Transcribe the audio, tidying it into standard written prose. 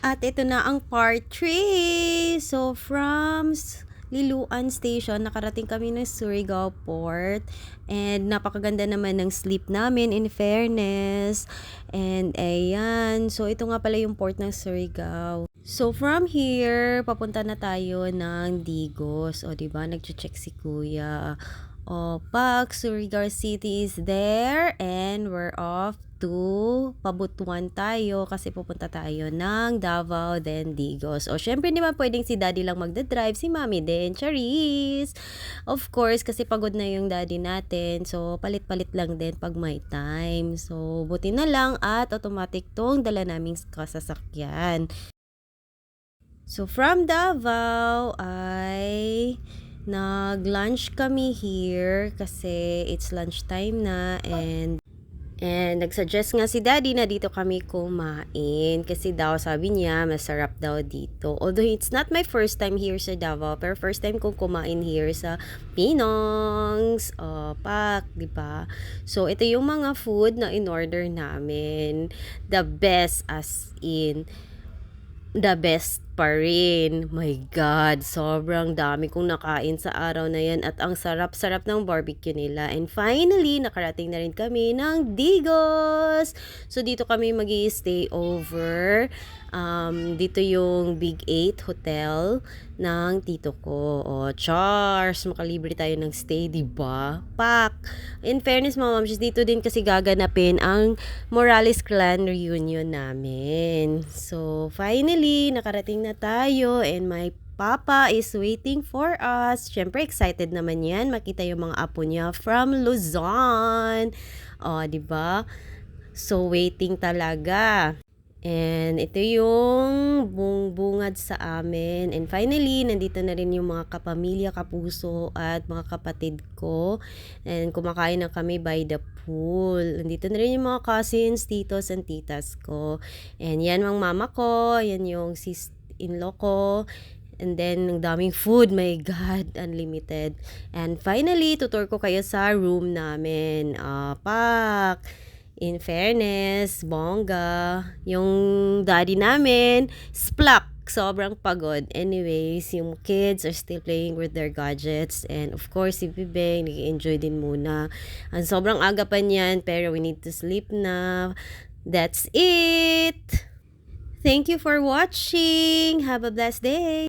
At ito na ang part 3. So, from Liloan Station, nakarating kami ng Surigao Port. And napakaganda naman ng sleep namin, in fairness. And ayan, so ito nga pala yung port ng Surigao. So, from here, papunta na tayo ng Digos. O, diba? Nag-check si Kuya. O, Pak, Surigao City is there. And we're off to Pabutuan tayo kasi pupunta tayo ng Davao, then Digos. O, syempre naman pwedeng si daddy lang magdadrive, si mommy din, charis. Of course, kasi pagod na yung daddy natin. So, palit-palit lang din pag may time. So, buti na lang at automatic tong dala naming kasasakyan. So, from Davao ay nag-lunch kami here kasi it's lunchtime na and nagsuggest nga si daddy na dito kami kumain kasi daw sabi niya masarap daw dito. Although it's not my first time here sa Davao, pero first time kong kumain here sa Pinongs. Pak, di ba? So ito yung mga food na in-order namin. The best as in the best pa rin. My God, sobrang dami kong nakain sa araw na yan at ang sarap-sarap ng barbecue nila. And finally, nakarating na rin kami ng Digos. So, dito kami mag-i-stay over. Dito yung Big 8 Hotel ng tito ko. O, Chars, makalibre tayo ng stay, diba? Pak! In fairness, mga mamsis, dito din kasi gaganapin ang Morales Clan reunion namin. So, finally, nakarating na tayo and my Papa is waiting for us. Siyempre, excited naman yan. Makita yung mga apo niya from Luzon. O, diba? So, waiting talaga. And ito yung bungad sa amin. And finally, nandito na rin yung mga kapamilya, kapuso at mga kapatid ko. And kumakain na kami by the pool. Nandito na rin yung mga cousins, titos, and titas ko. And yan ang mama ko. Yan yung sis-in-law ko. And then, ang daming food. My God, unlimited. And finally, tutor ko kayo sa room namin. Pak! In fairness, bongga. Yung daddy namin, splak. Sobrang pagod. Anyways, yung kids are still playing with their gadgets. And of course, si Bibeng, nag-enjoy din muna. Ang sobrang aga pa niyan, pero we need to sleep na. That's it! Thank you for watching. Have a blessed day.